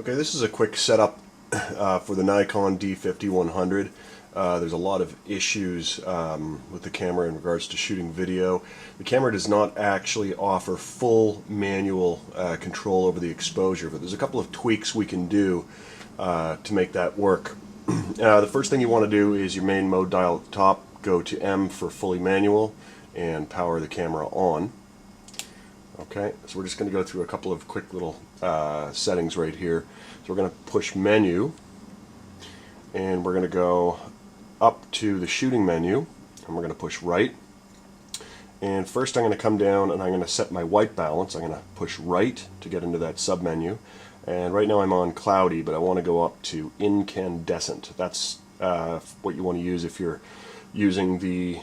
Okay, this is a quick setup for the Nikon D5100. There's a lot of issues with the camera in regards to shooting video. The camera does not actually offer full manual control over the exposure, but there's a couple of tweaks we can do to make that work. The first thing you want to do is your main mode dial at the top, go to M for fully manual, and power the camera on. Okay, so we're just going to go through a couple of quick little settings right here. So we're going to push menu, and we're going to go up to the shooting menu, and we're going to push right. And first I'm going to come down and I'm going to set my white balance. I'm going to push right to get into that sub menu. And right now I'm on cloudy, but I want to go up to incandescent. That's what you want to use if you're using the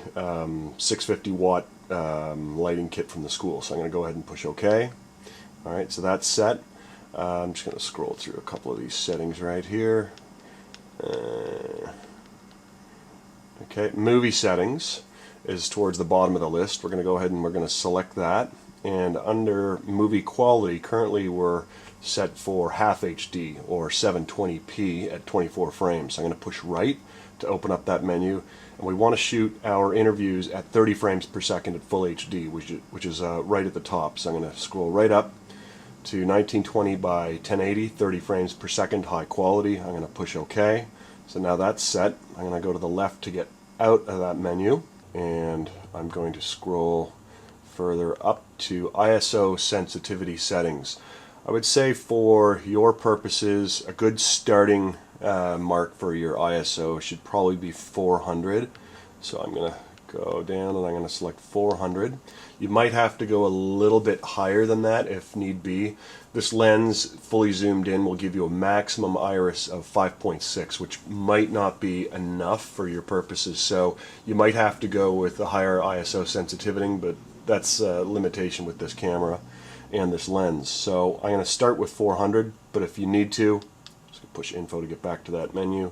650 watt lighting kit from the school. So I'm going to go ahead and push OK. Alright, so that's set. I'm just going to scroll through a couple of these settings right here. Okay, movie settings is towards the bottom of the list. We're going to go ahead and we're going to select that. And under movie quality, currently we're set for half HD or 720p at 24 frames. So I'm going to push right to open up that menu, and we want to shoot our interviews at 30 frames per second at full HD, which is right at the top. So I'm going to scroll right up to 1920 by 1080, 30 frames per second, high quality. I'm going to push OK. So now that's set. I'm going to go to the left to get out of that menu, and I'm going to scroll further up to ISO sensitivity settings. I would say for your purposes, a good starting mark for your ISO should probably be 400. So I'm going to go down and I'm going to select 400. You might have to go a little bit higher than that if need be. This lens, fully zoomed in, will give you a maximum iris of 5.6, which might not be enough for your purposes. So you might have to go with a higher ISO sensitivity, but that's a limitation with this camera and this lens. So I'm going to start with 400, but if you need to, just push info to get back to that menu.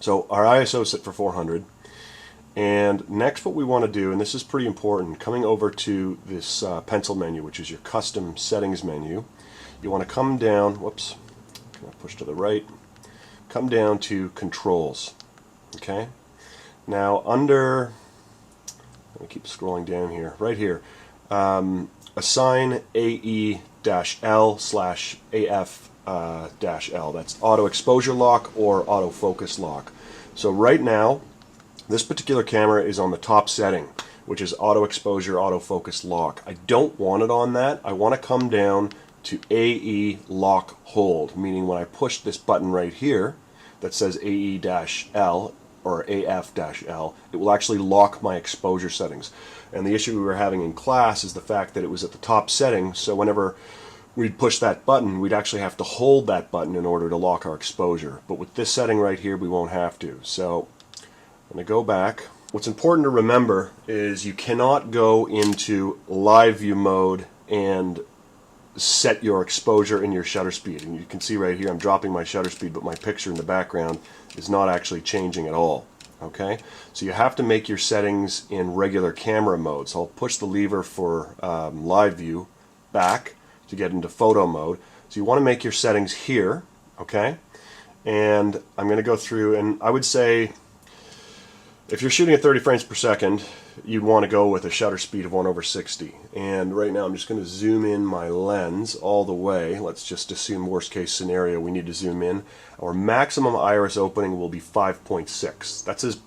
So our ISO is set for 400. And next what we want to do, and this is pretty important, coming over to this pencil menu, which is your custom settings menu, you want to come down, whoops, push to the right, come down to controls. Okay, now under, let me keep scrolling down here, right here, assign AE-L/AF-L, that's auto exposure lock or autofocus lock. So right now this particular camera is on the top setting, which is auto exposure, autofocus lock. I don't want it on that. I want to come down to AE lock hold, meaning when I push this button right here that says AE-L or AF-L, it will actually lock my exposure settings. And the issue we were having in class is the fact that it was at the top setting, so whenever we'd push that button, we'd actually have to hold that button in order to lock our exposure. But with this setting right here, we won't have to. So I'm going to go back. What's important to remember is you cannot go into live view mode and set your exposure and your shutter speed. And you can see right here I'm dropping my shutter speed, but my picture in the background is not actually changing at all. Okay, so you have to make your settings in regular camera mode. So I'll push the lever for live view back to get into photo mode. So you want to make your settings here, okay? And I'm going to go through, and I would say if you're shooting at 30 frames per second, you'd want to go with a shutter speed of 1/60. And right now I'm just going to zoom in my lens all the way. Let's just assume worst case scenario, we need to zoom in. Our maximum iris opening will be 5.6. That's as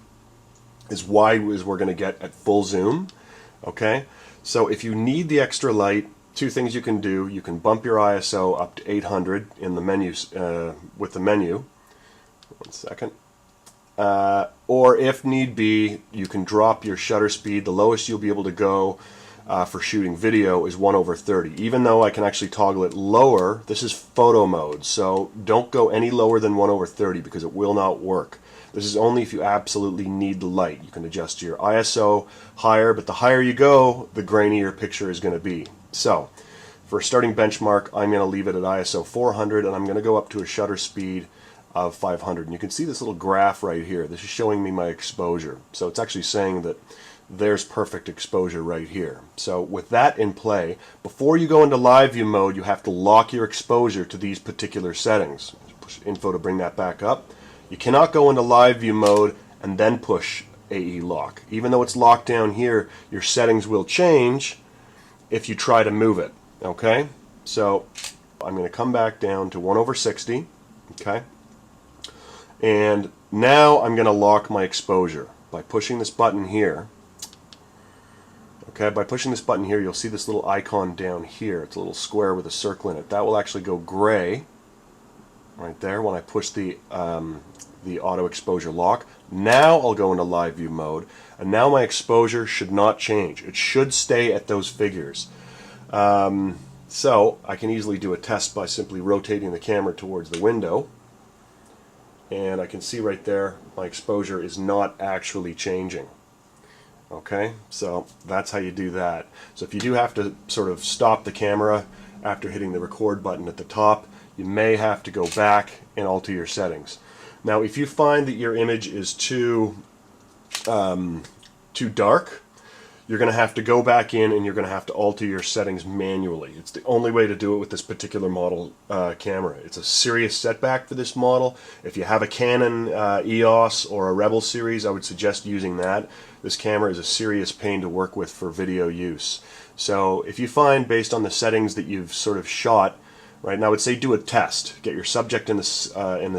wide as we're going to get at full zoom. Okay, so if you need the extra light, two things you can do. You can bump your ISO up to 800 in the menus with the menu. One second. Or if need be, you can drop your shutter speed. The lowest you'll be able to go for shooting video is 1/30. Even though I can actually toggle it lower, this is photo mode, so don't go any lower than 1/30 because it will not work. This is only if you absolutely need the light. You can adjust your ISO higher, but the higher you go, the grainier your picture is going to be. So for a starting benchmark, I'm going to leave it at ISO 400, and I'm going to go up to a shutter speed of 500. And you can see this little graph right here. This is showing me my exposure. So it's actually saying that there's perfect exposure right here. So with that in play, before you go into live view mode, you have to lock your exposure to these particular settings. Push info to bring that back up. You cannot go into live view mode and then push AE lock. Even though it's locked down here, your settings will change if you try to move it. Okay? So I'm going to come back down to 1/60. Okay? And now I'm going to lock my exposure by pushing this button here. Okay, by pushing this button here, you'll see this little icon down here. It's a little square with a circle in it. That will actually go gray right there when I push the auto exposure lock. Now I'll go into live view mode, and now my exposure should not change. It should stay at those figures. So I can easily do a test by simply rotating the camera towards the window, and I can see right there my exposure is not actually changing. Okay, so that's how you do that. So if you do have to sort of stop the camera after hitting the record button at the top, you may have to go back and alter your settings. Now if you find that your image is too dark, you're going to have to go back in and you're going to have to alter your settings manually. It's the only way to do it with this particular model camera. It's a serious setback for this model. If you have a Canon EOS or a Rebel series, I would suggest using that. This camera is a serious pain to work with for video use. So if you find, based on the settings that you've sort of shot, right now I would say do a test. Get your subject in the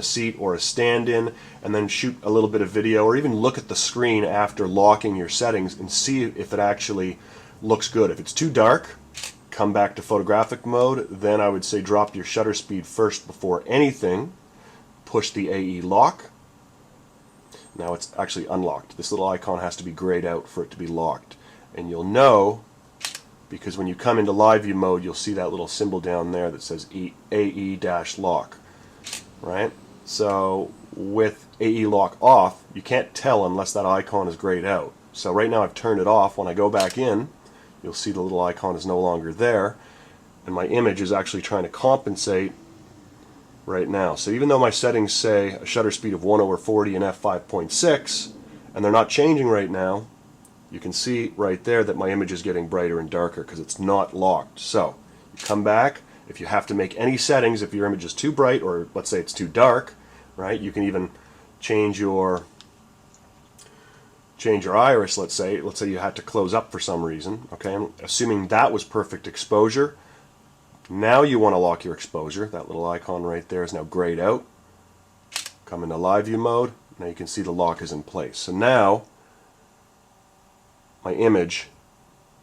seat or a stand-in, and then shoot a little bit of video, or even look at the screen after locking your settings and see if it actually looks good. If it's too dark, come back to photographic mode. Then I would say drop your shutter speed first before anything. Push the AE lock. Now it's actually unlocked. This little icon has to be grayed out for it to be locked. And you'll know, because when you come into live view mode, you'll see that little symbol down there that says AE-lock. Right? So with AE lock off, you can't tell unless that icon is grayed out. So right now I've turned it off. When I go back in, you'll see the little icon is no longer there, and my image is actually trying to compensate right now. So even though my settings say a shutter speed of 1/40 and f5.6, and they're not changing right now, you can see right there that my image is getting brighter and darker because it's not locked. So you come back. If you have to make any settings, if your image is too bright, or let's say it's too dark, right, you can even change your iris. Let's say you had to close up for some reason. Okay, I'm assuming that was perfect exposure. Now you want to lock your exposure. That little icon right there is now grayed out. Come into live view mode. Now you can see the lock is in place. So now my image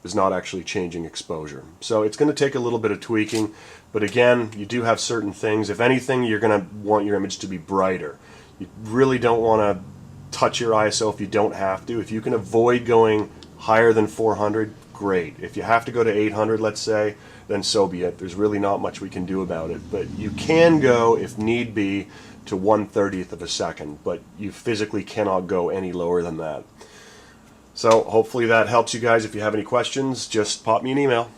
is not actually changing exposure. So it's going to take a little bit of tweaking, but again, you do have certain things. If anything, you're going to want your image to be brighter. You really don't want to touch your ISO if you don't have to. If you can avoid going higher than 400, great. If you have to go to 800, let's say, then so be it. There's really not much we can do about it. But you can go, if need be, to 1/30th of a second, but you physically cannot go any lower than that. So hopefully that helps you guys. If you have any questions, just pop me an email.